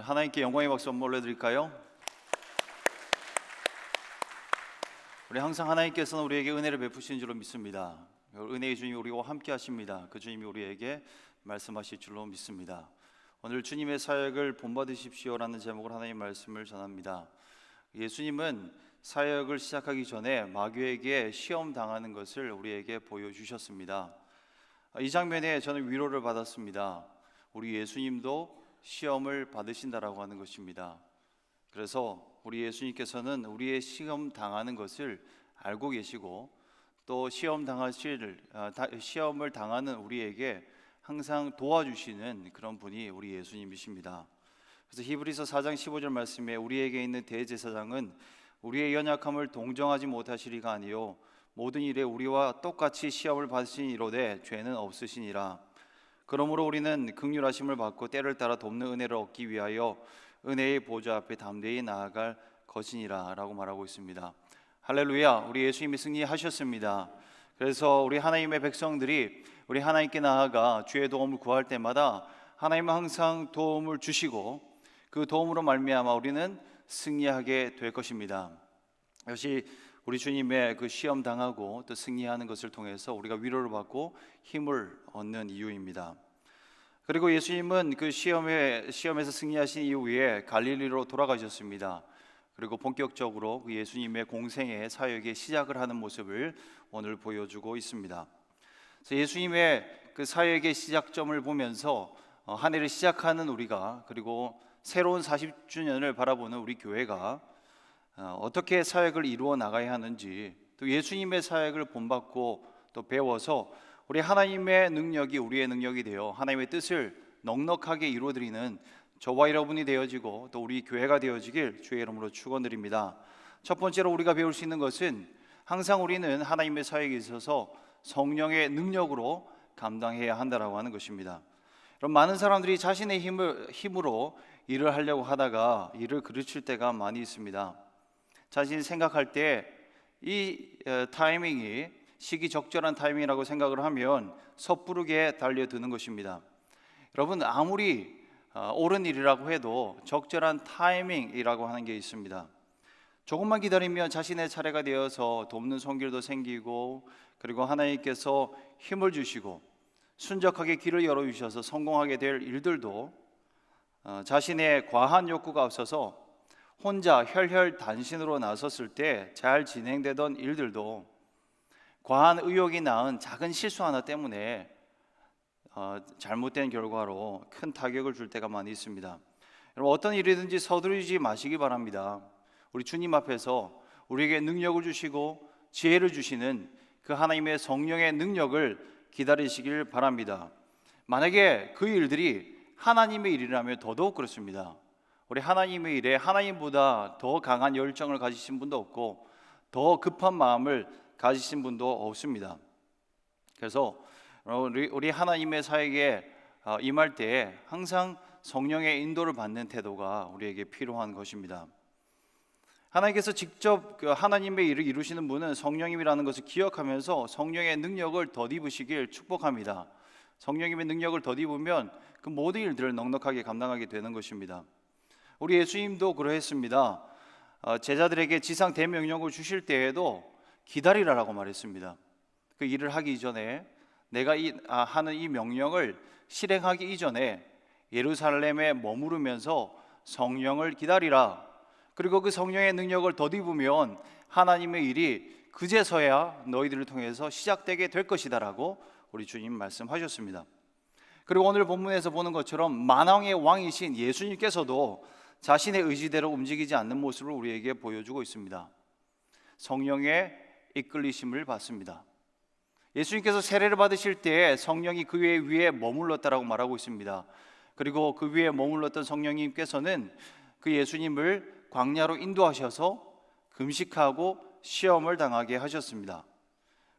하나님께 영광의 박수 한번 올려드릴까요? 우리 항상 하나님께서는 우리에게 은혜를 베푸시는 줄로 믿습니다. 은혜의 주님이 우리와 함께 하십니다. 그 주님이 우리에게 말씀하실 줄로 믿습니다. 오늘 주님의 사역을 본받으십시오라는 제목으로 하나님의 말씀을 전합니다. 예수님은 사역을 시작하기 전에 마귀에게 시험 당하는 것을 우리에게 보여주셨습니다. 이 장면에 저는 위로를 받았습니다. 우리 예수님도 시험을 받으신다라고 하는 것입니다. 그래서 우리 예수님께서는 우리의 시험 당하는 것을 알고 계시고 또 시험을 당하는 우리에게 항상 도와주시는 그런 분이 우리 예수님이십니다. 그래서 히브리서 4장 15절 말씀에 우리에게 있는 대제사장은 우리의 연약함을 동정하지 못하시리가 아니요 모든 일에 우리와 똑같이 시험을 받으신 이로되 죄는 없으시니라. 그러므로 우리는 긍휼하심을 받고 때를 따라 돕는 은혜를 얻기 위하여 은혜의 보좌 앞에 담대히 나아갈 것이니라 라고 말하고 있습니다. 할렐루야. 우리 예수님이 승리하셨습니다. 그래서 우리 하나님의 백성들이 우리 하나님께 나아가 주의 도움을 구할 때마다 하나님은 항상 도움을 주시고 그 도움으로 말미암아 우리는 승리하게 될 것입니다. 역시 우리 주님의 그 시험 당하고 또 승리하는 것을 통해서 우리가 위로를 받고 힘을 얻는 이유입니다. 그리고 예수님은 그 시험에서 승리하신 이후에 갈릴리로 돌아가셨습니다. 그리고 본격적으로 그 예수님의 공생의 사역의 시작을 하는 모습을 오늘 보여주고 있습니다. 그래서 예수님의 그 사역의 시작점을 보면서 한 해를 시작하는 우리가 그리고 새로운 40주년을 바라보는 우리 교회가 어떻게 사역을 이루어 나가야 하는지 또 예수님의 사역을 본받고 또 배워서 우리 하나님의 능력이 우리의 능력이 되어 하나님의 뜻을 넉넉하게 이루어드리는 저와 여러분이 되어지고 또 우리 교회가 되어지길 주의 이름으로 축원드립니다. 첫 번째로 우리가 배울 수 있는 것은 항상 우리는 하나님의 사역에 있어서 성령의 능력으로 감당해야 한다라고 하는 것입니다. 그럼 많은 사람들이 자신의 힘으로 일을 하려고 하다가 일을 그르칠 때가 많이 있습니다. 자신이 생각할 때 이 타이밍이 시기적절한 타이밍이라고 생각을 하면 섣부르게 달려드는 것입니다. 여러분 아무리 옳은 일이라고 해도 적절한 타이밍이라고 하는 게 있습니다. 조금만 기다리면 자신의 차례가 되어서 돕는 손길도 생기고 그리고 하나님께서 힘을 주시고 순적하게 길을 열어주셔서 성공하게 될 일들도 자신의 과한 욕구가 앞서서 혼자 혈혈단신으로 나섰을 때 잘 진행되던 일들도 과한 의욕이 낳은 작은 실수 하나 때문에 잘못된 결과로 큰 타격을 줄 때가 많이 있습니다. 여러분 어떤 일이든지 서두르지 마시기 바랍니다. 우리 주님 앞에서 우리에게 능력을 주시고 지혜를 주시는 그 하나님의 성령의 능력을 기다리시길 바랍니다. 만약에 그 일들이 하나님의 일이라면 더더욱 그렇습니다. 우리 하나님의 일에 하나님보다 더 강한 열정을 가지신 분도 없고 더 급한 마음을 가지신 분도 없습니다. 그래서 우리 하나님의 사역에 임할 때 항상 성령의 인도를 받는 태도가 우리에게 필요한 것입니다. 하나님께서 직접 하나님의 일을 이루시는 분은 성령님이라는 것을 기억하면서 성령의 능력을 덧입으시길 축복합니다. 성령님의 능력을 덧입으면 그 모든 일들을 넉넉하게 감당하게 되는 것입니다. 우리 예수님도 그러했습니다. 제자들에게 지상 대명령을 주실 때에도 기다리라라고 말했습니다. 그 일을 하기 이전에 내가 하는 이 명령을 실행하기 이전에 예루살렘에 머무르면서 성령을 기다리라. 그리고 그 성령의 능력을 덧입으면 하나님의 일이 그제서야 너희들을 통해서 시작되게 될 것이다 라고 우리 주님 말씀하셨습니다. 그리고 오늘 본문에서 보는 것처럼 만왕의 왕이신 예수님께서도 자신의 의지대로 움직이지 않는 모습을 우리에게 보여주고 있습니다. 성령의 이끌리심을 받습니다. 예수님께서 세례를 받으실 때 성령이 그 위에 머물렀다라고 말하고 있습니다. 그리고 그 위에 머물렀던 성령님께서는 그 예수님을 광야로 인도하셔서 금식하고 시험을 당하게 하셨습니다.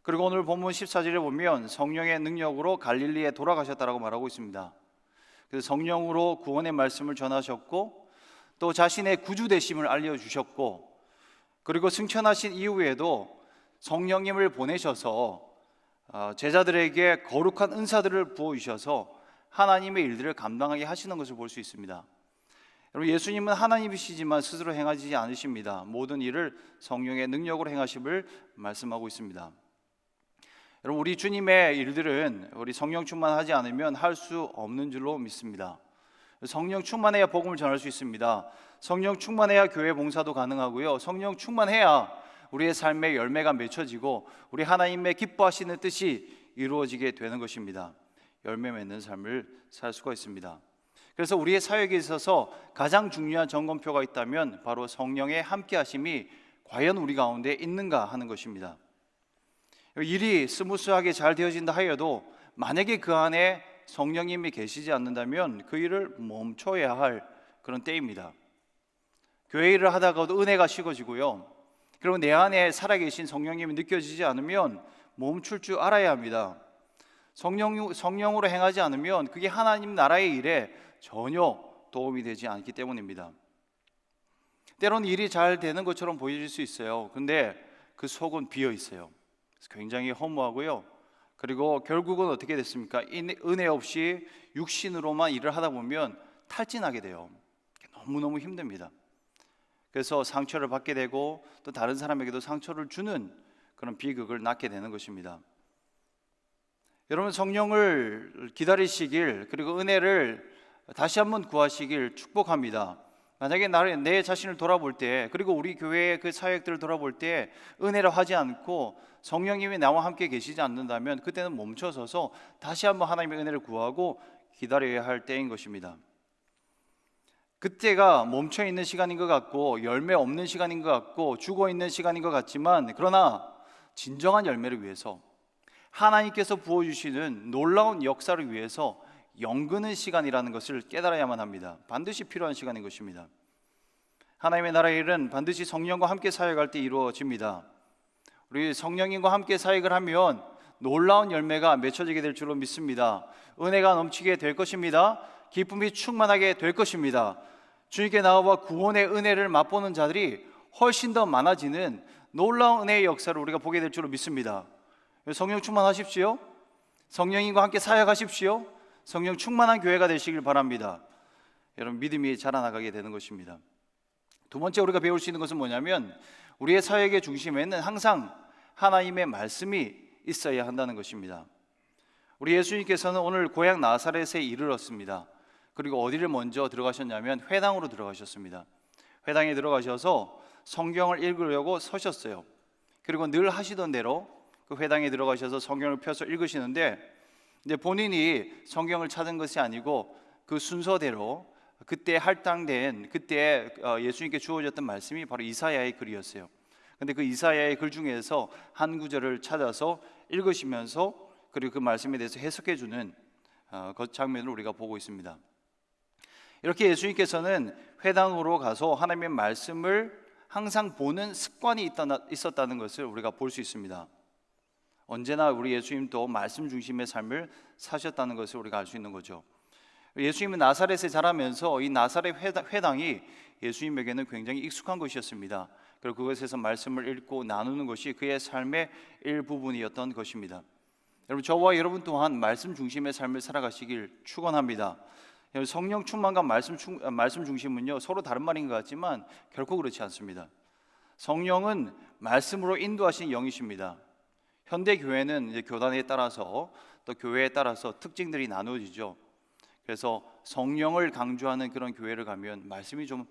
그리고 오늘 본문 14절에 보면 성령의 능력으로 갈릴리에 돌아가셨다라고 말하고 있습니다. 그래서 성령으로 구원의 말씀을 전하셨고 또 자신의 구주 되심을 알려주셨고 그리고 승천하신 이후에도 성령님을 보내셔서 제자들에게 거룩한 은사들을 부어주셔서 하나님의 일들을 감당하게 하시는 것을 볼 수 있습니다. 여러분, 예수님은 하나님이시지만 스스로 행하지 않으십니다. 모든 일을 성령의 능력으로 행하심을 말씀하고 있습니다. 여러분, 우리 주님의 일들은 우리 성령 충만하지 않으면 할 수 없는 줄로 믿습니다. 성령 충만해야 복음을 전할 수 있습니다. 성령 충만해야 교회 봉사도 가능하고요. 성령 충만해야 우리의 삶의 열매가 맺혀지고 우리 하나님의 기뻐하시는 뜻이 이루어지게 되는 것입니다. 열매 맺는 삶을 살 수가 있습니다. 그래서 우리의 사역에 있어서 가장 중요한 점검표가 있다면 바로 성령의 함께 하심이 과연 우리 가운데 있는가 하는 것입니다. 일이 스무스하게 잘 되어진다 하여도 만약에 그 안에 성령님이 계시지 않는다면 그 일을 멈춰야 할 그런 때입니다. 교회 일을 하다가도 은혜가 식어지고요, 그리고 내 안에 살아계신 성령님이 느껴지지 않으면 멈출 줄 알아야 합니다. 성령으로 행하지 않으면 그게 하나님 나라의 일에 전혀 도움이 되지 않기 때문입니다. 때로는 일이 잘 되는 것처럼 보여질 수 있어요. 근데 그 속은 비어 있어요. 굉장히 허무하고요, 그리고 결국은 어떻게 됐습니까? 은혜 없이 육신으로만 일을 하다 보면 탈진하게 돼요. 너무너무 힘듭니다. 그래서 상처를 받게 되고 또 다른 사람에게도 상처를 주는 그런 비극을 낳게 되는 것입니다. 여러분, 성령을 기다리시길, 그리고 은혜를 다시 한번 구하시길 축복합니다. 만약에 내 자신을 돌아볼 때, 그리고 우리 교회의 그 사역들을 돌아볼 때 은혜를 하지 않고 성령님이 나와 함께 계시지 않는다면 그때는 멈춰서서 다시 한번 하나님의 은혜를 구하고 기다려야 할 때인 것입니다. 그때가 멈춰 있는 시간인 것 같고 열매 없는 시간인 것 같고 죽어 있는 시간인 것 같지만, 그러나 진정한 열매를 위해서, 하나님께서 부어주시는 놀라운 역사를 위해서 영그는 시간이라는 것을 깨달아야만 합니다. 반드시 필요한 시간인 것입니다. 하나님의 나라의 일은 반드시 성령과 함께 사역할 때 이루어집니다. 우리 성령님과 함께 사역을 하면 놀라운 열매가 맺혀지게 될 줄로 믿습니다. 은혜가 넘치게 될 것입니다. 기쁨이 충만하게 될 것입니다. 주님께 나와 구원의 은혜를 맛보는 자들이 훨씬 더 많아지는 놀라운 은혜의 역사를 우리가 보게 될 줄로 믿습니다. 성령 충만하십시오. 성령님과 함께 사역하십시오. 성령 충만한 교회가 되시길 바랍니다. 여러분, 믿음이 자라나가게 되는 것입니다. 두 번째 우리가 배울 수 있는 것은 뭐냐면, 우리의 사역의 중심에는 항상 하나님의 말씀이 있어야 한다는 것입니다. 우리 예수님께서는 오늘 고향 나사렛에 이르렀습니다. 그리고 어디를 먼저 들어가셨냐면 회당으로 들어가셨습니다. 회당에 들어가셔서 성경을 읽으려고 서셨어요. 그리고 늘 하시던 대로 그 회당에 들어가셔서 성경을 펴서 읽으시는데, 이제 본인이 성경을 찾은 것이 아니고 그 순서대로 그때 할당된, 그때 예수님께 주어졌던 말씀이 바로 이사야의 글이었어요. 근데 그 이사야의 글 중에서 한 구절을 찾아서 읽으시면서 그리고 그 말씀에 대해서 해석해 주는 그 장면을 우리가 보고 있습니다. 이렇게 예수님께서는 회당으로 가서 하나님의 말씀을 항상 보는 습관이 있었다는 것을 우리가 볼 수 있습니다. 언제나 우리 예수님도 말씀 중심의 삶을 사셨다는 것을 우리가 알 수 있는 거죠. 예수님은 나사렛에 자라면서 이 나사렛 회당이 예수님에게는 굉장히 익숙한 것이었습니다. 그리고 그것에서 말씀을 읽고 나누는 것이 그의 삶의 일부분이었던 것입니다. 여러분, 저와 여러분 또한 말씀 중심의 삶을 살아가시길 축원합니다. 성령 충만과 말씀 중심은요, 서로 다른 말인 것 같지만 결코 그렇지 않습니다. 성령은 말씀으로 인도하신 영이십니다. 현대 교회는 이제 교단에 따라서 또 교회에 따라서 특징들이 나누어지죠. 그래서 성령을 강조하는 그런 교회를 가면 말씀이 좀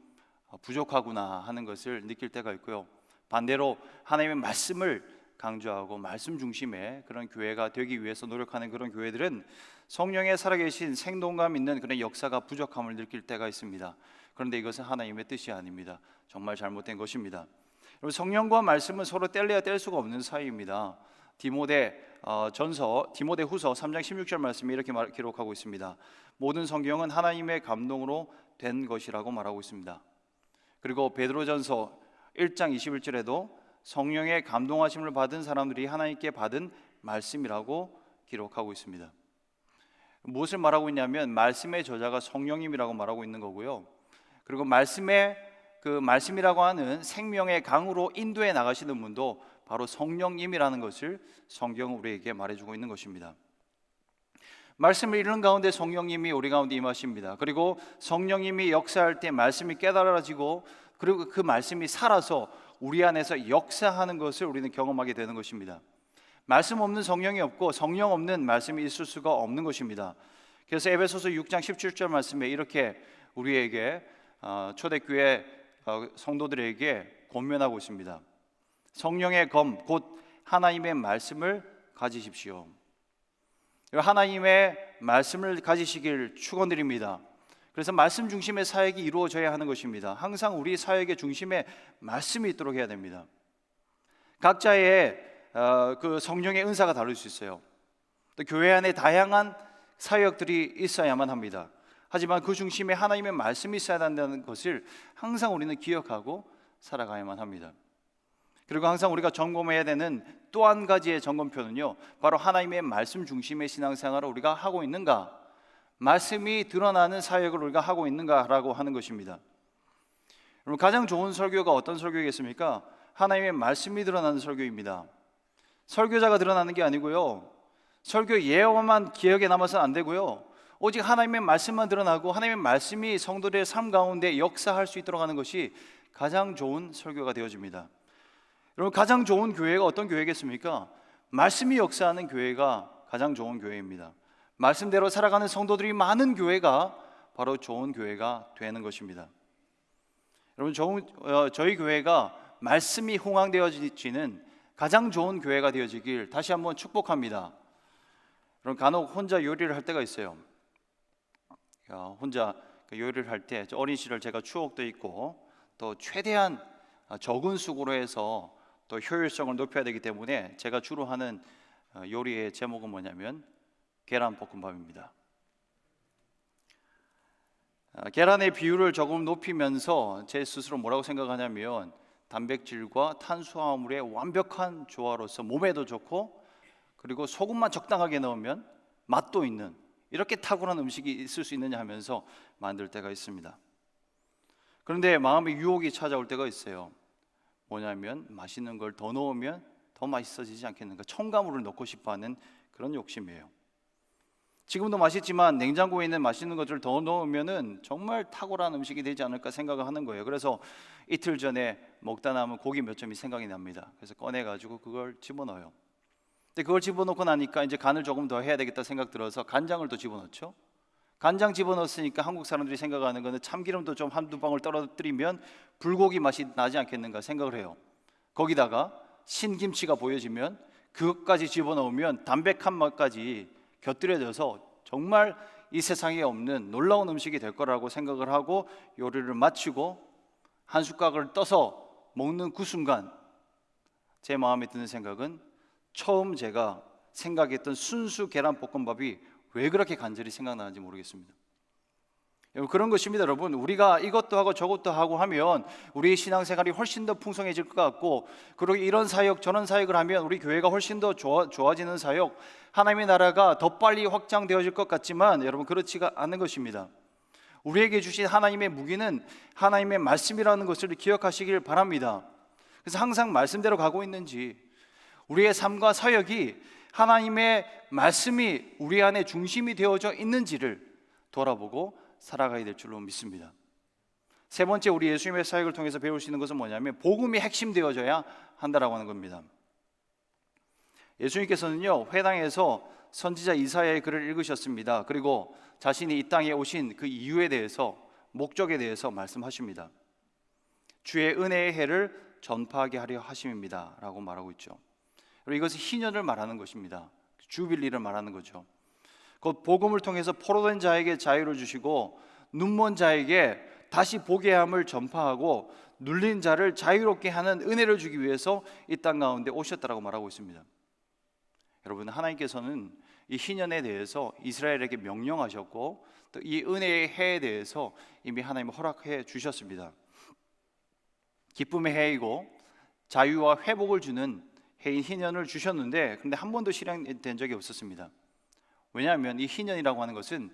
부족하구나 하는 것을 느낄 때가 있고요, 반대로 하나님의 말씀을 강조하고 말씀 중심의 그런 교회가 되기 위해서 노력하는 그런 교회들은 성령의 살아계신 생동감 있는 그런 역사가 부족함을 느낄 때가 있습니다. 그런데 이것은 하나님의 뜻이 아닙니다. 정말 잘못된 것입니다. 성령과 말씀은 서로 뗄래야 뗄 수가 없는 사이입니다. 디모데후서 3장 16절 말씀이 이렇게 기록하고 있습니다. 모든 성경은 하나님의 감동으로 된 것이라고 말하고 있습니다. 그리고 베드로전서 1장 21절에도 성령의 감동하심을 받은 사람들이 하나님께 받은 말씀이라고 기록하고 있습니다. 무엇을 말하고 있냐면 말씀의 저자가 성령님이라고 말하고 있는 거고요, 그리고 말씀이라고 하는 생명의 강으로 인도해 나가시는 분도 바로 성령님이라는 것을 성경은 우리에게 말해주고 있는 것입니다. 말씀을 읽는 가운데 성령님이 우리 가운데 임하십니다. 그리고 성령님이 역사할 때 말씀이 깨달아지고 그리고 그 말씀이 살아서 우리 안에서 역사하는 것을 우리는 경험하게 되는 것입니다. 말씀 없는 성령이 없고 성령 없는 말씀이 있을 수가 없는 것입니다. 그래서 에베소서 6장 17절 말씀에 이렇게 우리에게 초대교회 성도들에게 권면하고 있습니다. 성령의 검 곧 하나님의 말씀을 가지십시오. 하나님의 말씀을 가지시길 축원드립니다. 그래서 말씀 중심의 사역이 이루어져야 하는 것입니다. 항상 우리 사역의 중심에 말씀이 있도록 해야 됩니다. 각자의 그 성령의 은사가 다를 수 있어요. 또 교회 안에 다양한 사역들이 있어야만 합니다. 하지만 그 중심에 하나님의 말씀이 있어야 한다는 것을 항상 우리는 기억하고 살아가야만 합니다. 그리고 항상 우리가 점검해야 되는 또 한 가지의 점검표는요, 바로 하나님의 말씀 중심의 신앙생활을 우리가 하고 있는가, 말씀이 드러나는 사역을 우리가 하고 있는가라고 하는 것입니다. 여러분, 가장 좋은 설교가 어떤 설교이겠습니까? 하나님의 말씀이 드러나는 설교입니다. 설교자가 드러나는 게 아니고요, 설교 예어만 기억에 남아서는 안 되고요, 오직 하나님의 말씀만 드러나고 하나님의 말씀이 성도들의 삶 가운데 역사할 수 있도록 하는 것이 가장 좋은 설교가 되어집니다. 여러분, 가장 좋은 교회가 어떤 교회겠습니까? 말씀이 역사하는 교회가 가장 좋은 교회입니다. 말씀대로 살아가는 성도들이 많은 교회가 바로 좋은 교회가 되는 것입니다. 여러분, 저희 교회가 말씀이 홍황되어지는 가장 좋은 교회가 되어지길 다시 한번 축복합니다. 여러분, 간혹 혼자 요리를 할 때가 있어요. 혼자 요리를 할 때 어린 시절 제가 추억도 있고 또 최대한 적은 수고로 해서 또 효율성을 높여야 되기 때문에 제가 주로 하는 요리의 제목은 뭐냐면 계란볶음밥입니다. 계란의 비율을 조금 높이면서 제 스스로 뭐라고 생각하냐면 단백질과 탄수화물의 완벽한 조화로서 몸에도 좋고 그리고 소금만 적당하게 넣으면 맛도 있는 이렇게 탁월한 음식이 있을 수 있느냐 하면서 만들 때가 있습니다. 그런데 마음의 유혹이 찾아올 때가 있어요. 뭐냐면 맛있는 걸 더 넣으면 더 맛있어지지 않겠는가, 첨가물을 넣고 싶어하는 그런 욕심이에요. 지금도 맛있지만 냉장고에 있는 맛있는 것을 더 넣으면은 정말 탁월한 음식이 되지 않을까 생각을 하는 거예요. 그래서 이틀 전에 먹다 남은 고기 몇 점이 생각이 납니다. 그래서 꺼내가지고 그걸 집어넣어요. 근데 그걸 집어넣고 나니까 이제 간을 조금 더 해야 되겠다 생각 들어서 간장을 또 집어넣죠. 간장 집어넣었으니까 한국 사람들이 생각하는 거는 참기름도 좀 한두 방울 떨어뜨리면 불고기 맛이 나지 않겠는가 생각을 해요. 거기다가 신김치가 보여지면 그것까지 집어넣으면 담백한 맛까지 곁들여져서 정말 이 세상에 없는 놀라운 음식이 될 거라고 생각을 하고 요리를 마치고 한 숟가락을 떠서 먹는 그 순간 제 마음에 드는 생각은 처음 제가 생각했던 순수 계란볶음밥이 왜 그렇게 간절히 생각나는지 모르겠습니다. 그런 것입니다. 여러분, 우리가 이것도 하고 저것도 하고 하면 우리의 신앙생활이 훨씬 더 풍성해질 것 같고, 그리고 이런 사역 저런 사역을 하면 우리 교회가 훨씬 더 좋아지는 사역, 하나님의 나라가 더 빨리 확장되어질 것 같지만 여러분, 그렇지가 않은 것입니다. 우리에게 주신 하나님의 무기는 하나님의 말씀이라는 것을 기억하시길 바랍니다. 그래서 항상 말씀대로 가고 있는지, 우리의 삶과 사역이 하나님의 말씀이 우리 안에 중심이 되어져 있는지를 돌아보고 살아가야 될 줄로 믿습니다. 세 번째, 우리 예수님의 사역을 통해서 배울 수 있는 것은 뭐냐면 복음이 핵심되어져야 한다라고 하는 겁니다. 예수님께서는요, 회당에서 선지자 이사야의 글을 읽으셨습니다. 그리고 자신이 이 땅에 오신 그 이유에 대해서, 목적에 대해서 말씀하십니다. 주의 은혜의 해를 전파하게 하려 하심입니다 라고 말하고 있죠. 이것은 희년을 말하는 것입니다. 주빌리를 말하는 거죠. 곧 복음을 통해서 포로된 자에게 자유를 주시고 눈먼 자에게 다시 보게 함을 전파하고 눌린 자를 자유롭게 하는 은혜를 주기 위해서 이 땅 가운데 오셨다라고 말하고 있습니다. 여러분, 하나님께서는 이 희년에 대해서 이스라엘에게 명령하셨고 또 이 은혜의 해에 대해서 이미 하나님이 허락해 주셨습니다. 기쁨의 해이고 자유와 회복을 주는 해인 희년을 주셨는데, 그런데 한 번도 실행된 적이 없었습니다. 왜냐하면 이 희년이라고 하는 것은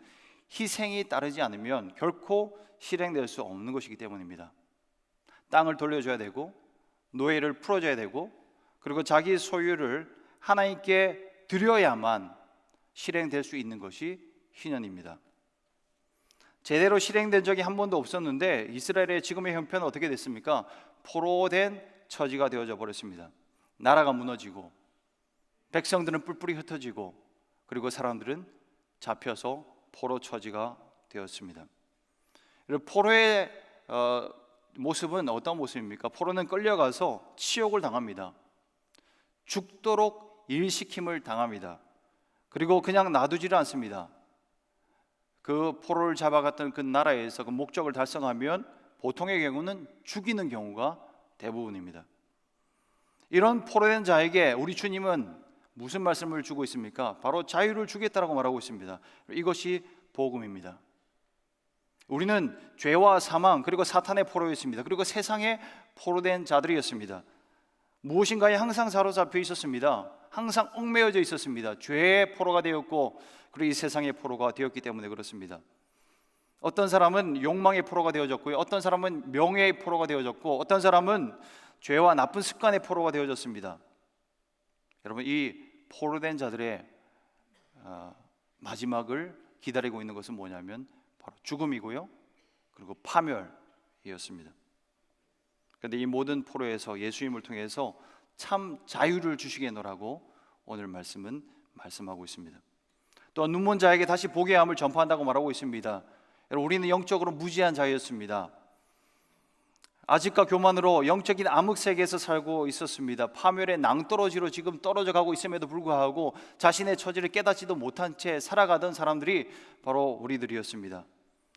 희생이 따르지 않으면 결코 실행될 수 없는 것이기 때문입니다. 땅을 돌려줘야 되고 노예를 풀어줘야 되고 그리고 자기 소유를 하나님께 드려야만 실행될 수 있는 것이 희년입니다. 제대로 실행된 적이 한 번도 없었는데 이스라엘의 지금의 형편은 어떻게 됐습니까? 포로된 처지가 되어져 버렸습니다. 나라가 무너지고 백성들은 뿔뿔이 흩어지고 그리고 사람들은 잡혀서 포로 처지가 되었습니다. 포로의 모습은 어떤 모습입니까? 포로는 끌려가서 치욕을 당합니다. 죽도록 일시킴을 당합니다. 그리고 그냥 놔두지를 않습니다. 그 포로를 잡아갔던 그 나라에서 그 목적을 달성하면 보통의 경우는 죽이는 경우가 대부분입니다. 이런 포로된 자에게 우리 주님은 무슨 말씀을 주고 있습니까? 바로 자유를 주겠다라고 말하고 있습니다. 이것이 복음입니다. 우리는 죄와 사망 그리고 사탄의 포로였습니다. 그리고 세상의 포로된 자들이었습니다. 무엇인가에 항상 사로잡혀 있었습니다. 항상 얽매여져 있었습니다. 죄의 포로가 되었고 그리고 이 세상의 포로가 되었기 때문에 그렇습니다. 어떤 사람은 욕망의 포로가 되어졌고요, 어떤 사람은 명예의 포로가 되어졌고, 어떤 사람은 죄와 나쁜 습관의 포로가 되어졌습니다. 여러분, 이 포로된 자들의 마지막을 기다리고 있는 것은 뭐냐면 바로 죽음이고요, 그리고 파멸이었습니다. 그런데 이 모든 포로에서 예수님을 통해서 참 자유를 주시겠노라고 오늘 말씀은 말씀하고 있습니다. 또 눈먼 자에게 다시 보게 함을 전파한다고 말하고 있습니다. 여러분, 우리는 영적으로 무지한 자였습니다. 아직과 교만으로 영적인 암흑 세계에서 살고 있었습니다. 파멸의 낭떠러지로 지금 떨어져 가고 있음에도 불구하고 자신의 처지를 깨닫지도 못한 채 살아가던 사람들이 바로 우리들이었습니다.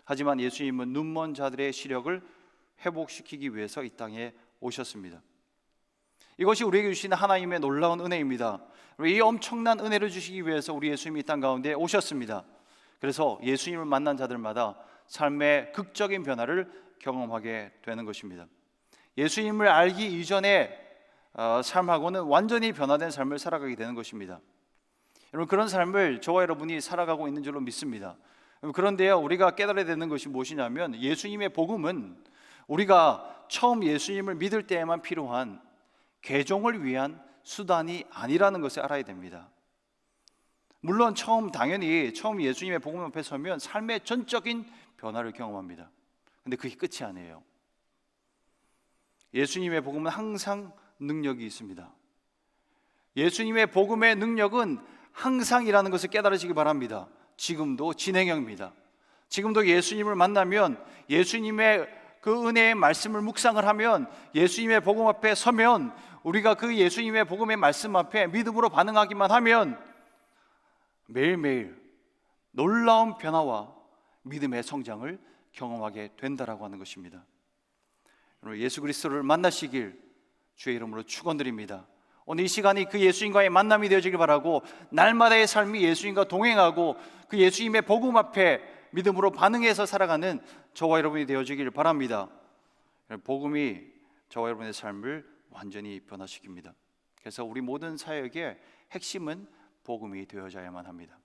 하지만 예수님은 눈먼 자들의 시력을 회복시키기 위해서 이 땅에 오셨습니다. 이것이 우리에게 주시는 하나님의 놀라운 은혜입니다. 이 엄청난 은혜를 주시기 위해서 우리 예수님이 이 땅 가운데 오셨습니다. 그래서 예수님을 만난 자들마다 삶의 극적인 변화를 경험하게 되는 것입니다. 예수님을 알기 이전의 삶하고는 완전히 변화된 삶을 살아가게 되는 것입니다. 여러분, 그런 삶을 저와 여러분이 살아가고 있는 줄로 믿습니다. 그런데요, 우리가 깨달아야 되는 것이 무엇이냐면 예수님의 복음은 우리가 처음 예수님을 믿을 때에만 필요한 개종을 위한 수단이 아니라는 것을 알아야 됩니다. 물론 당연히 처음 예수님의 복음 앞에 서면 삶의 전적인 변화를 경험합니다. 근데 그게 끝이 아니에요. 예수님의 복음은 항상 능력이 있습니다. 예수님의 복음의 능력은 항상이라는 것을 깨달으시기 바랍니다. 지금도 진행형입니다. 지금도 예수님을 만나면, 예수님의 그 은혜의 말씀을 묵상을 하면, 예수님의 복음 앞에 서면, 우리가 그 예수님의 복음의 말씀 앞에 믿음으로 반응하기만 하면 매일매일 놀라운 변화와 믿음의 성장을 경험하게 된다라고 하는 것입니다. 여러분, 예수 그리스도를 만나시길 주의 이름으로 축원드립니다. 오늘 이 시간이 그 예수님과의 만남이 되어지길 바라고, 날마다의 삶이 예수님과 동행하고 그 예수님의 복음 앞에 믿음으로 반응해서 살아가는 저와 여러분이 되어지길 바랍니다. 복음이 저와 여러분의 삶을 완전히 변화시킵니다. 그래서 우리 모든 사역의 핵심은 복음이 되어져야만 합니다.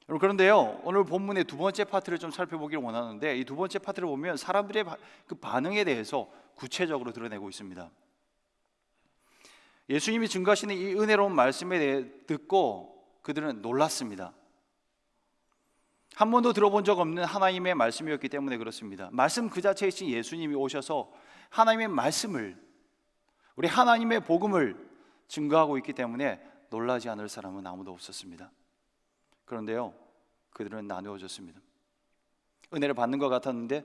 그런데요, 오늘 본문의 두 번째 파트를 좀 살펴보기를 원하는데, 이 두 번째 파트를 보면 사람들의 그 반응에 대해서 구체적으로 드러내고 있습니다. 예수님이 증거하시는 이 은혜로운 말씀에 대해 듣고 그들은 놀랐습니다. 한 번도 들어본 적 없는 하나님의 말씀이었기 때문에 그렇습니다. 말씀 그 자체이신 예수님이 오셔서 하나님의 말씀을, 우리 하나님의 복음을 증거하고 있기 때문에 놀라지 않을 사람은 아무도 없었습니다. 그런데요, 그들은 나누어졌습니다. 은혜를 받는 것 같았는데,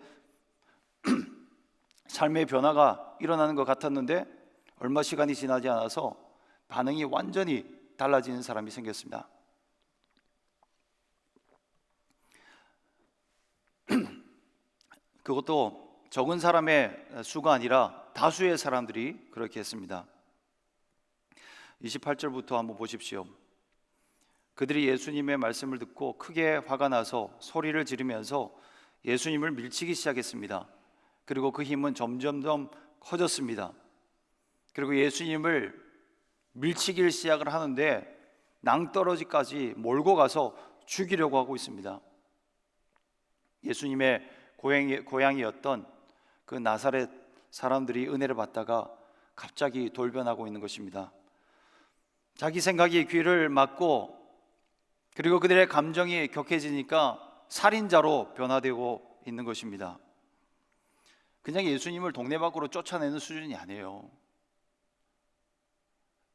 삶의 변화가 일어나는 것 같았는데, 얼마 시간이 지나지 않아서 반응이 완전히 달라지는 사람이 생겼습니다. 그것도 적은 사람의 수가 아니라 다수의 사람들이 그렇게 했습니다. 28절부터 한번 보십시오. 그들이 예수님의 말씀을 듣고 크게 화가 나서 소리를 지르면서 예수님을 밀치기 시작했습니다. 그리고 그 힘은 점점 커졌습니다. 그리고 예수님을 밀치기를 시작을 하는데 낭떠러지까지 몰고 가서 죽이려고 하고 있습니다. 예수님의 고향이었던 그 나사렛 사람들이 은혜를 받다가 갑자기 돌변하고 있는 것입니다. 자기 생각이 귀를 막고 그리고 그들의 감정이 격해지니까 살인자로 변화되고 있는 것입니다. 그냥 예수님을 동네 밖으로 쫓아내는 수준이 아니에요.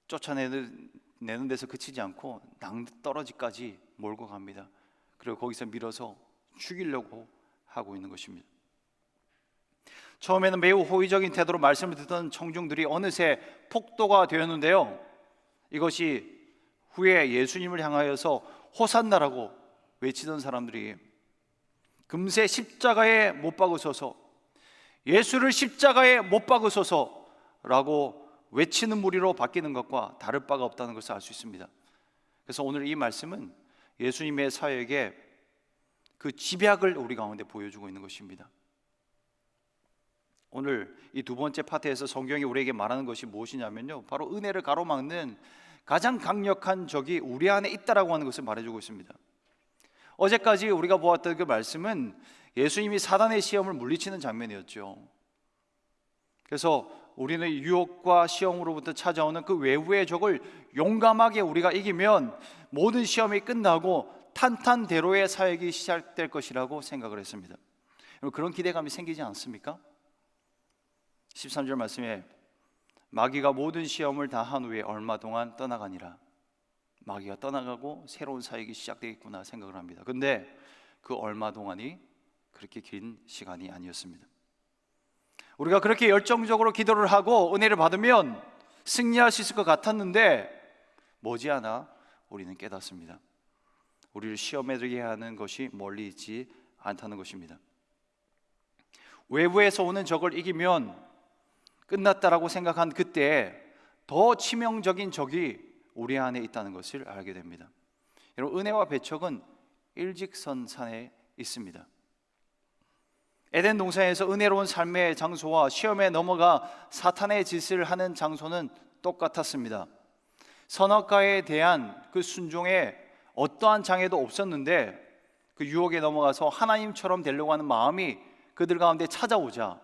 쫓아내는 데서 그치지 않고 낭떠러지까지 몰고 갑니다. 그리고 거기서 밀어서 죽이려고 하고 있는 것입니다. 처음에는 매우 호의적인 태도로 말씀을 듣던 청중들이 어느새 폭도가 되었는데요, 이것이 후에 예수님을 향하여서 호산나라고 외치던 사람들이 금세 십자가에 못 박으소서, 예수를 십자가에 못 박으소서라고 외치는 무리로 바뀌는 것과 다를 바가 없다는 것을 알 수 있습니다. 그래서 오늘 이 말씀은 예수님의 사역의 그 집약을 우리 가운데 보여주고 있는 것입니다. 오늘 이 두 번째 파트에서 성경이 우리에게 말하는 것이 무엇이냐면요, 바로 은혜를 가로막는 가장 강력한 적이 우리 안에 있다라고 하는 것을 말해주고 있습니다. 어제까지 우리가 보았던 그 말씀은 예수님이 사단의 시험을 물리치는 장면이었죠. 그래서 우리는 유혹과 시험으로부터 찾아오는 그 외부의 적을 용감하게 우리가 이기면 모든 시험이 끝나고 탄탄대로의 사역이 시작될 것이라고 생각을 했습니다. 그런 기대감이 생기지 않습니까? 13절 말씀에 마귀가 모든 시험을 다 한 후에 얼마 동안 떠나가니라. 마귀가 떠나가고 새로운 사역이 시작되겠구나 생각을 합니다. 근데 그 얼마 동안이 그렇게 긴 시간이 아니었습니다. 우리가 그렇게 열정적으로 기도를 하고 은혜를 받으면 승리할 수 있을 것 같았는데 머지않아 우리는 깨닫습니다. 우리를 시험에 들게 하는 것이 멀리 있지 않다는 것입니다. 외부에서 오는 적을 이기면 끝났다라고 생각한 그때 더 치명적인 적이 우리 안에 있다는 것을 알게 됩니다. 여러분, 은혜와 배척은 일직선상에 있습니다. 에덴 동산에서 은혜로운 삶의 장소와 시험에 넘어가 사탄의 짓을 하는 장소는 똑같았습니다. 선악과에 대한 그 순종에 어떠한 장애도 없었는데 그 유혹에 넘어가서 하나님처럼 되려고 하는 마음이 그들 가운데 찾아오자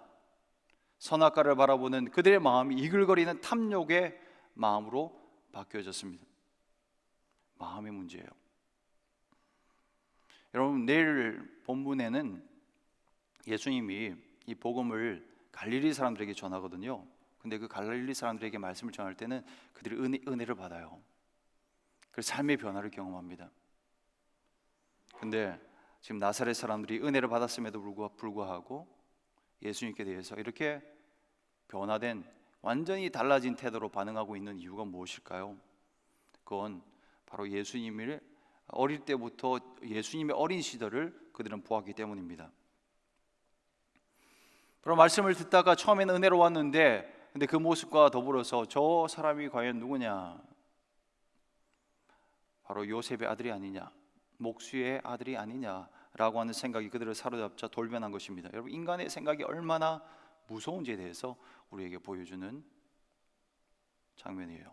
선악과를 바라보는 그들의 마음이 이글거리는 탐욕의 마음으로 바뀌어졌습니다. 마음의 문제예요. 여러분, 내일 본문에는 예수님이 이 복음을 갈릴리 사람들에게 전하거든요. 근데 그 갈릴리 사람들에게 말씀을 전할 때는 그들이 은혜를 받아요. 그래서 삶의 변화를 경험합니다. 근데 지금 나사렛 사람들이 은혜를 받았음에도 불구하고 예수님께 대해서 이렇게 변화된, 완전히 달라진 태도로 반응하고 있는 이유가 무엇일까요? 그건 바로 예수님을 어릴 때부터 예수님의 어린 시절을 그들은 보았기 때문입니다. 그럼 말씀을 듣다가 처음에는 은혜로웠는데 근데 그 모습과 더불어서 저 사람이 과연 누구냐? 바로 요셉의 아들이 아니냐, 목수의 아들이 아니냐라고 하는 생각이 그들을 사로잡자 돌변한 것입니다. 여러분, 인간의 생각이 얼마나 무서운지에 대해서 우리에게 보여주는 장면이에요.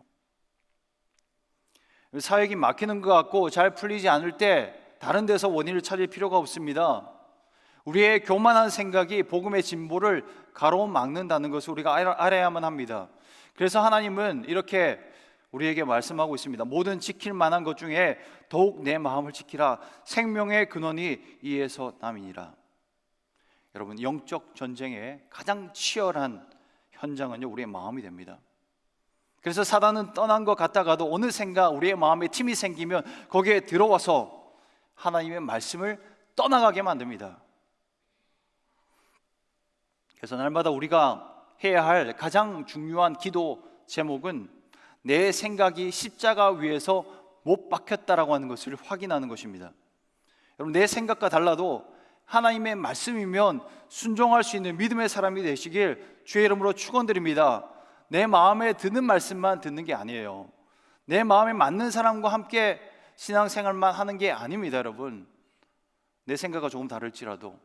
사역이 막히는 것 같고 잘 풀리지 않을 때 다른 데서 원인을 찾을 필요가 없습니다. 우리의 교만한 생각이 복음의 진보를 가로막는다는 것을 우리가 알아야만 합니다. 그래서 하나님은 이렇게 우리에게 말씀하고 있습니다. 모든 지킬 만한 것 중에 더욱 내 마음을 지키라. 생명의 근원이 이에서 남이니라. 여러분, 영적 전쟁의 가장 치열한 현장은요, 우리의 마음이 됩니다. 그래서 사단은 떠난 것 같다가도 어느샌가 우리의 마음에 틈이 생기면 거기에 들어와서 하나님의 말씀을 떠나가게 만듭니다. 그래서 날마다 우리가 해야 할 가장 중요한 기도 제목은 내 생각이 십자가 위에서 못 박혔다라고 하는 것을 확인하는 것입니다. 여러분, 내 생각과 달라도 하나님의 말씀이면 순종할 수 있는 믿음의 사람이 되시길 주의 이름으로 축원드립니다. 내 마음에 드는 말씀만 듣는 게 아니에요. 내 마음에 맞는 사람과 함께 신앙생활만 하는 게 아닙니다. 여러분, 내 생각과 조금 다를지라도,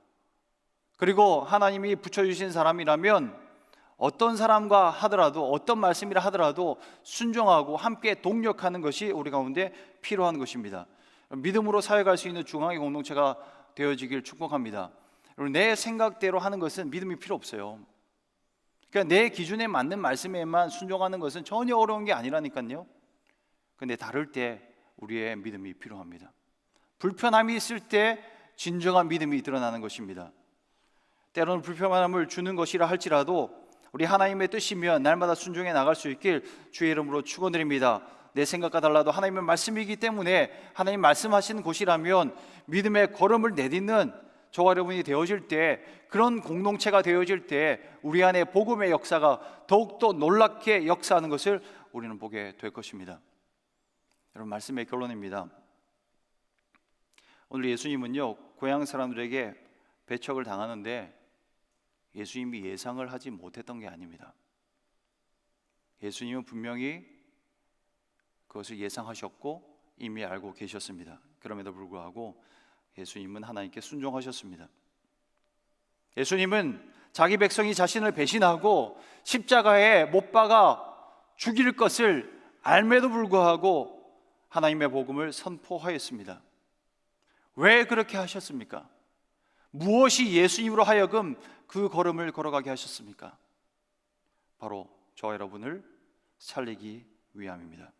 그리고 하나님이 붙여주신 사람이라면 어떤 사람과 하더라도, 어떤 말씀이라 하더라도 순종하고 함께 동력하는 것이 우리 가운데 필요한 것입니다. 믿음으로 사역할 수 있는 중앙의 공동체가 되어지길 축복합니다. 내 생각대로 하는 것은 믿음이 필요 없어요. 그러니까 내 기준에 맞는 말씀에만 순종하는 것은 전혀 어려운 게 아니라니까요. 근데 다를 때 우리의 믿음이 필요합니다. 불편함이 있을 때 진정한 믿음이 드러나는 것입니다. 때로는 불편함을 주는 것이라 할지라도 우리 하나님의 뜻이면 날마다 순종해 나갈 수 있길 주의 이름으로 축원드립니다. 내 생각과 달라도 하나님의 말씀이기 때문에 하나님 말씀하시는 곳이라면 믿음의 걸음을 내딛는 저와 여러분이 되어질 때, 그런 공동체가 되어질 때 우리 안에 복음의 역사가 더욱더 놀랍게 역사하는 것을 우리는 보게 될 것입니다. 여러분, 말씀의 결론입니다. 오늘 예수님은요, 고향 사람들에게 배척을 당하는데 예수님이 예상을 하지 못했던 게 아닙니다. 예수님은 분명히 그것을 예상하셨고 이미 알고 계셨습니다. 그럼에도 불구하고 예수님은 하나님께 순종하셨습니다. 예수님은 자기 백성이 자신을 배신하고 십자가에 못 박아 죽일 것을 알매도 불구하고 하나님의 복음을 선포하였습니다. 왜 그렇게 하셨습니까? 무엇이 예수님으로 하여금 그 걸음을 걸어가게 하셨습니까? 바로 저와 여러분을 살리기 위함입니다.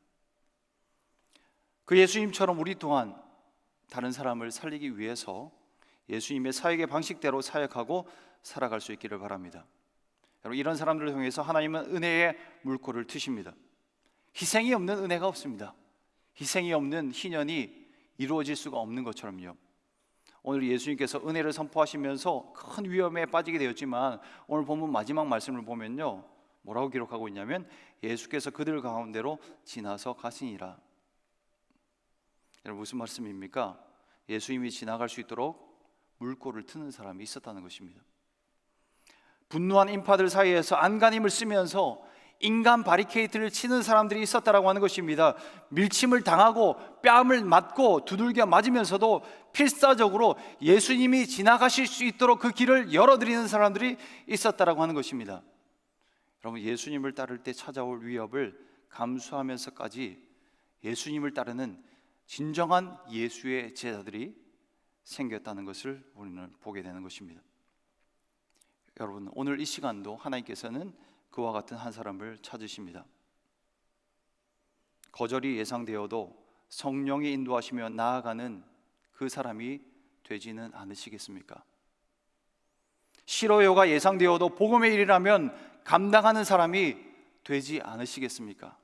그 예수님처럼 우리 또한 다른 사람을 살리기 위해서 예수님의 사역의 방식대로 사역하고 살아갈 수 있기를 바랍니다. 여러분, 이런 사람들을 통해서 하나님은 은혜의 물꼬를 트십니다. 희생이 없는 은혜가 없습니다. 희생이 없는 희년이 이루어질 수가 없는 것처럼요. 오늘 예수님께서 은혜를 선포하시면서 큰 위험에 빠지게 되었지만 오늘 본문 마지막 말씀을 보면요, 뭐라고 기록하고 있냐면 예수께서 그들 가운데로 지나서 가시니라. 여러분, 무슨 말씀입니까? 예수님이 지나갈 수 있도록 물꼬를 트는 사람이 있었다는 것입니다. 분노한 인파들 사이에서 안간힘을 쓰면서 인간 바리케이트를 치는 사람들이 있었다라고 하는 것입니다. 밀침을 당하고 뺨을 맞고 두들겨 맞으면서도 필사적으로 예수님이 지나가실 수 있도록 그 길을 열어드리는 사람들이 있었다라고 하는 것입니다. 여러분, 예수님을 따를 때 찾아올 위협을 감수하면서까지 예수님을 따르는 진정한 예수의 제자들이 생겼다는 것을 우리는 보게 되는 것입니다. 여러분, 오늘 이 시간도 하나님께서는 그와 같은 한 사람을 찾으십니다. 거절이 예상되어도 성령이 인도하시며 나아가는 그 사람이 되지는 않으시겠습니까? 실효요가 예상되어도 복음의 일이라면 감당하는 사람이 되지 않으시겠습니까?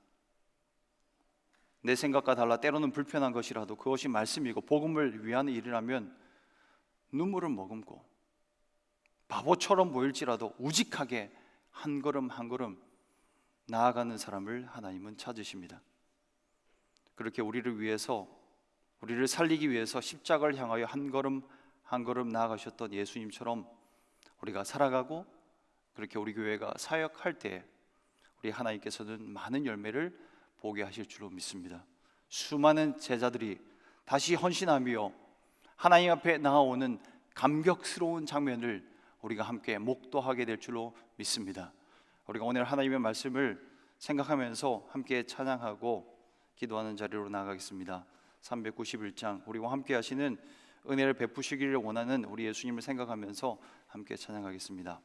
내 생각과 달라 때로는 불편한 것이라도 그것이 말씀이고 복음을 위한 일이라면 눈물을 머금고 바보처럼 보일지라도 우직하게 한 걸음 한 걸음 나아가는 사람을 하나님은 찾으십니다. 그렇게 우리를 위해서, 우리를 살리기 위해서 십자가를 향하여 한 걸음 한 걸음 나아가셨던 예수님처럼 우리가 살아가고 그렇게 우리 교회가 사역할 때 우리 하나님께서는 많은 열매를 보게 하실 줄로 믿습니다. 수많은 제자들이 다시 헌신하며 하나님 앞에 나아오는 감격스러운 장면을 우리가 함께 목도하게 될 줄로 믿습니다. 우리가 오늘 하나님의 말씀을 생각하면서 함께 찬양하고 기도하는 자리로 나아가겠습니다. 391장, 우리와 함께 하시는 은혜를 베푸시기를 원하는 우리 예수님을 생각하면서 함께 찬양하겠습니다.